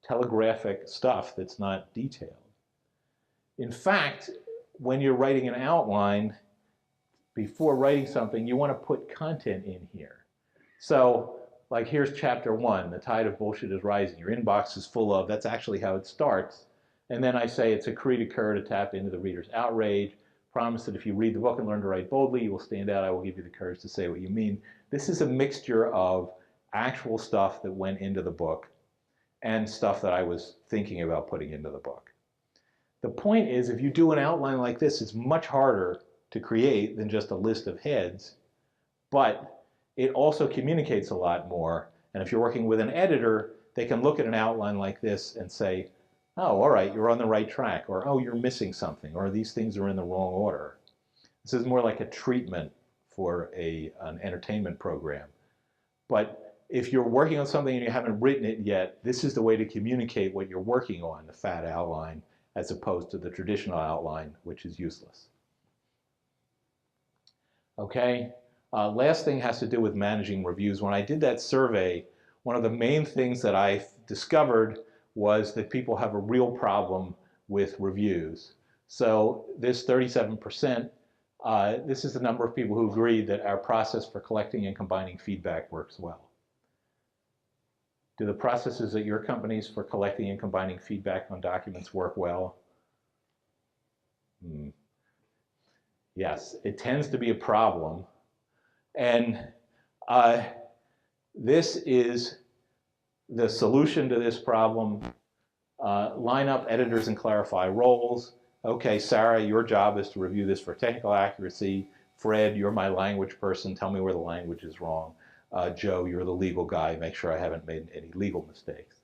telegraphic stuff that's not detailed. In fact, when you're writing an outline, before writing something, you want to put content in here. So, like here's chapter 1, the tide of bullshit is rising. Your inbox is full of, that's actually how it starts. And then I say it's a cri occur to tap into the reader's outrage. Promise that if you read the book and learn to write boldly, you will stand out. I will give you the courage to say what you mean. This is a mixture of actual stuff that went into the book and stuff that I was thinking about putting into the book. The point is, if you do an outline like this, it's much harder to create than just a list of heads, but it also communicates a lot more. And if you're working with an editor, they can look at an outline like this and say, oh, all right, you're on the right track, or oh, you're missing something, or these things are in the wrong order. This is more like a treatment for an entertainment program. But if you're working on something and you haven't written it yet, this is the way to communicate what you're working on, the fat outline, as opposed to the traditional outline, which is useless. Okay, last thing has to do with managing reviews. When I did that survey, one of the main things that I discovered was that people have a real problem with reviews. So this 37%, this is the number of people who agree that our process for collecting and combining feedback works well. Do the processes at your companies for collecting and combining feedback on documents work well? Yes, it tends to be a problem. And this is the solution to this problem. Line up editors and clarify roles. Okay, Sarah, your job is to review this for technical accuracy. Fred, you're my language person. Tell me where the language is wrong. Joe, you're the legal guy. Make sure I haven't made any legal mistakes.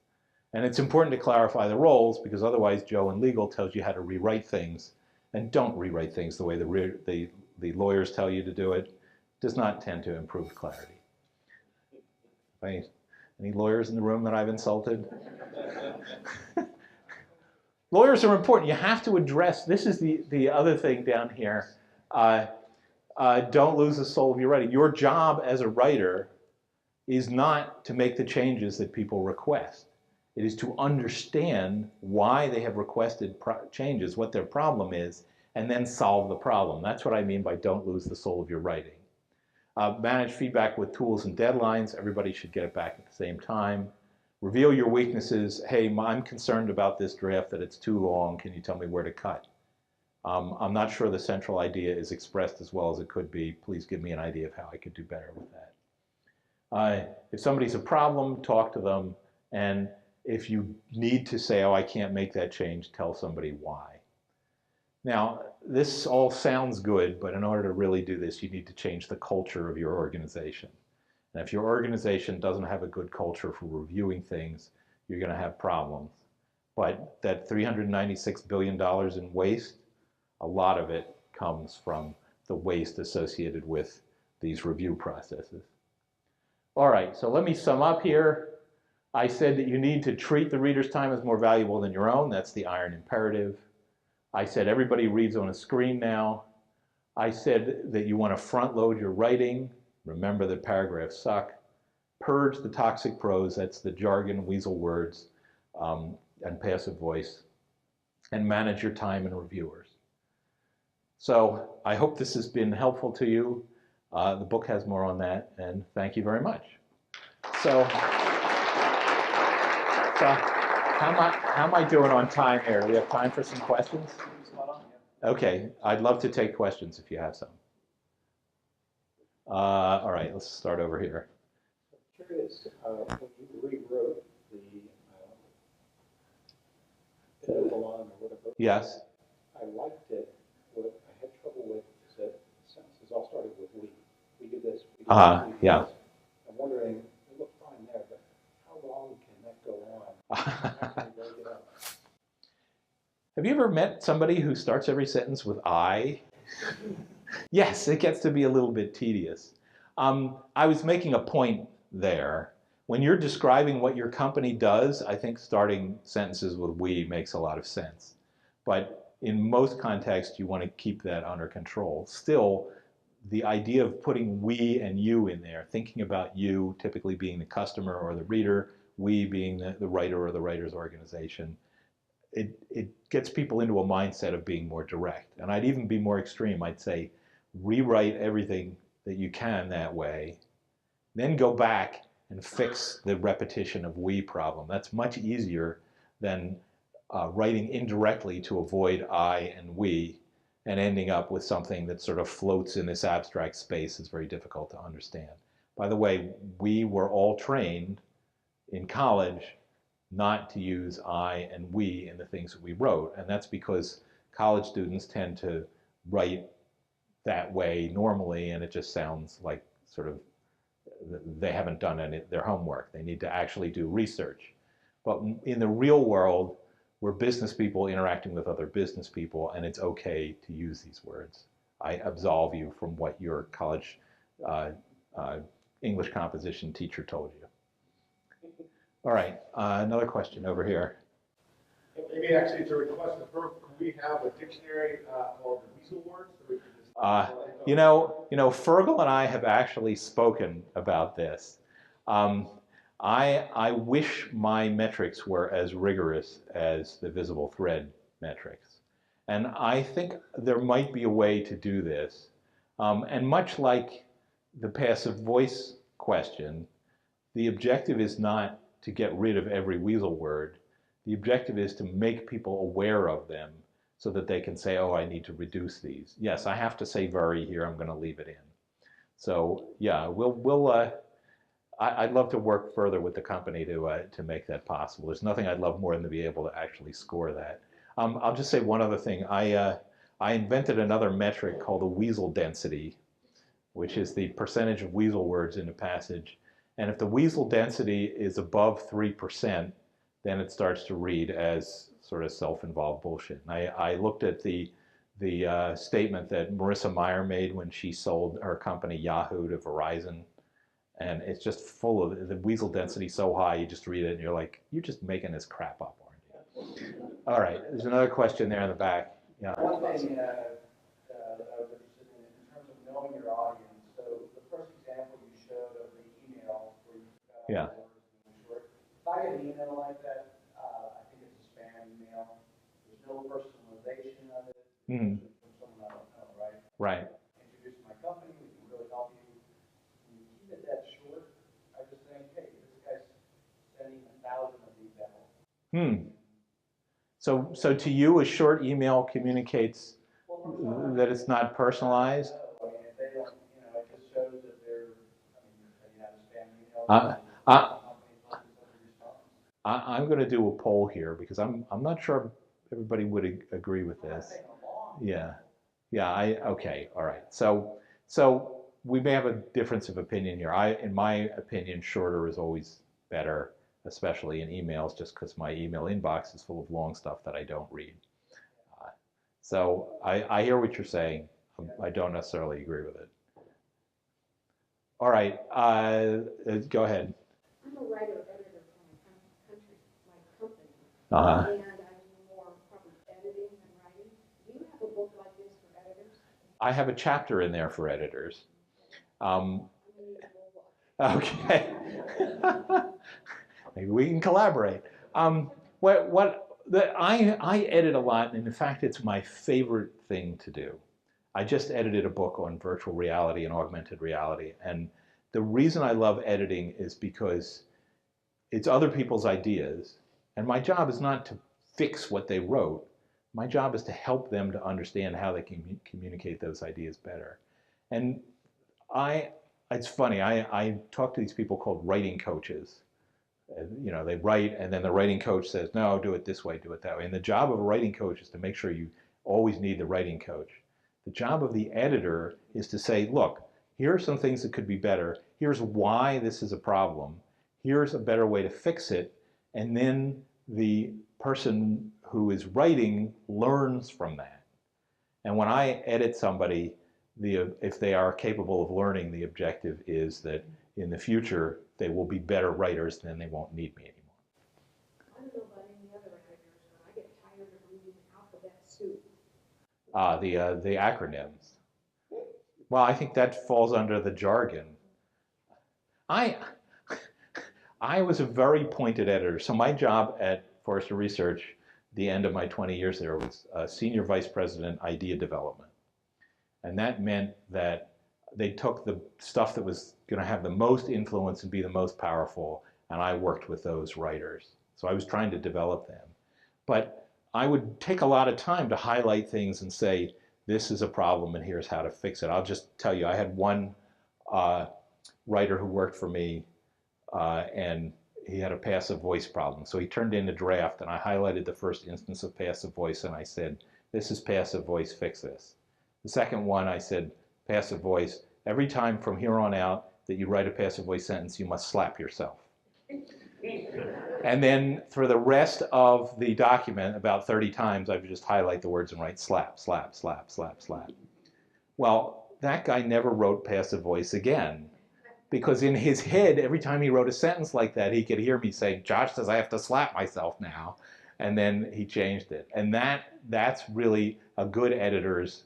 And it's important to clarify the roles, because otherwise Joe in legal tells you how to rewrite things. And don't rewrite things the way the lawyers tell you to do it. It does not tend to improve clarity. Any lawyers in the room that I've insulted? Lawyers are important. You have to address, this is the other thing down here. Don't lose the soul of your writing. Your job as a writer is not to make the changes that people request. It is to understand why they have requested changes, what their problem is, and then solve the problem. That's what I mean by don't lose the soul of your writing. Manage feedback with tools and deadlines. Everybody should get it back at the same time. Reveal your weaknesses. Hey, I'm concerned about this draft that it's too long. Can you tell me where to cut? I'm not sure the central idea is expressed as well as it could be. Please give me an idea of how I could do better with that. If somebody's a problem, talk to them. And if you need to say, oh, I can't make that change, tell somebody why. Now, this all sounds good, but in order to really do this, you need to change the culture of your organization. And if your organization doesn't have a good culture for reviewing things, you're going to have problems. But that $396 billion in waste, a lot of it comes from the waste associated with these review processes. All right, so let me sum up here. I said that you need to treat the reader's time as more valuable than your own. That's the iron imperative. I said everybody reads on a screen now. I said that you want to front load your writing. Remember that paragraphs suck. Purge the toxic prose, that's the jargon, weasel words, and passive voice. And manage your time and reviewers. So I hope this has been helpful to you. The book has more on that, and thank you very much. So how am I doing on time here? Do we have time for some questions? Okay, I'd love to take questions if you have some. All right, let's start over here. I'm curious, when you rewrote the Babylon or whatever. Yes. I liked it. What I had trouble with is that sentences all started with we. We did this. We did this, we did Yeah. this. I'm wondering, it looked fine there, but how long can that go on? How can you break it up? Have you ever met somebody who starts every sentence with I? Yes, it gets to be a little bit tedious. I was making a point there. When you're describing what your company does, I think starting sentences with we makes a lot of sense. But in most contexts, you want to keep that under control. Still, the idea of putting we and you in there, thinking about you typically being the customer or the reader, we being the writer or the writer's organization, it gets people into a mindset of being more direct. And I'd even be more extreme. I'd say rewrite everything that you can that way, then go back and fix the repetition of we problem. That's much easier than writing indirectly to avoid I and we and ending up with something that sort of floats in this abstract space is very difficult to understand. By the way, we were all trained in college not to use I and we in the things that we wrote. And that's because college students tend to write that way normally, and it just sounds like sort of they haven't done their homework. They need to actually do research. But in the real world, we're business people interacting with other business people, and it's okay to use these words. I absolve you from what your college English composition teacher told you. All right, another question over here. Maybe actually it's a request. Could we have a dictionary called the weasel words? So we can just You know, Fergal and I have actually spoken about this. I wish my metrics were as rigorous as the VisibleThread metrics. And I think there might be a way to do this. And much like the passive voice question, the objective is not to get rid of every weasel word. The objective is to make people aware of them so that they can say, oh, I need to reduce these. Yes, I have to say very here, I'm going to leave it in. So yeah, I'd love to work further with the company to make that possible. There's nothing I'd love more than to be able to actually score that. I'll just say one other thing. I invented another metric called the weasel density, which is the percentage of weasel words in a passage. And if the weasel density is above 3%, then it starts to read as sort of self-involved bullshit. And I looked at the statement that Marissa Mayer made when she sold her company Yahoo to Verizon. And it's just full of the weasel density so high, you just read it and you're like, you're just making this crap up, aren't you? All right, there's another question there in the back. Yeah. One thing that I was interested in terms of knowing your audience. So the first example you showed of the email where you Yeah. short. If I get an email like that, I think it's a spam email. There's no personalization of it. Mm-hmm. From someone I don't know, right? Right. Introduce my company, we can really help you. So to you, a short email communicates that it's not personalized? I mean, if they don't, it just shows that they're, you have a spam email. I'm going to do a poll here because I'm not sure everybody would agree with this. Yeah, okay, all right. So we may have a difference of opinion here. In my opinion, shorter is always better, especially in emails, just because my email inbox is full of long stuff that I don't read. So I hear what you're saying. I don't necessarily agree with it. All right, go ahead. I'm a writer-editor for my company, Uh-huh. and I do more probably editing than writing. Do you have a book like this for editors? I have a chapter in there for editors. I'm gonna need a whole book. Okay. Maybe we can collaborate. I edit a lot, and in fact, it's my favorite thing to do. I just edited a book on virtual reality and augmented reality, and the reason I love editing is because it's other people's ideas, and my job is not to fix what they wrote. My job is to help them to understand how they can communicate those ideas better. And it's funny, I talk to these people called writing coaches. They write, and then the writing coach says, no, do it this way, do it that way. And the job of a writing coach is to make sure you always need the writing coach. The job of the editor is to say, look, here are some things that could be better. Here's why this is a problem. Here's a better way to fix it. And then the person who is writing learns from that. And when I edit somebody, if they are capable of learning, the objective is that in the future, they will be better writers, then they won't need me anymore. I don't know about any other editors, but I get tired of reading alphabet soup. The acronyms. Well, I think that falls under the jargon. I was a very pointed editor. So my job at Forrester Research, the end of my 20 years there, was Senior Vice President Idea Development. And that meant that they took the stuff that was going to have the most influence and be the most powerful, and I worked with those writers. So I was trying to develop them. But I would take a lot of time to highlight things and say, this is a problem and here's how to fix it. I'll just tell you, I had one writer who worked for me and he had a passive voice problem. So he turned in a draft and I highlighted the first instance of passive voice and I said, this is passive voice, fix this. The second one I said, passive voice, every time from here on out that you write a passive voice sentence, you must slap yourself. And then for the rest of the document, about 30 times, I would just highlight the words and write slap, slap, slap, slap, slap. Well, that guy never wrote passive voice again. Because in his head, every time he wrote a sentence like that, he could hear me say, Josh says I have to slap myself now. And then he changed it. And that's really a good editor's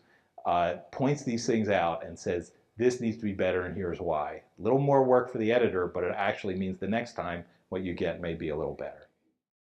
points these things out and says, this needs to be better and here's why. A little more work for the editor, but it actually means the next time what you get may be a little better.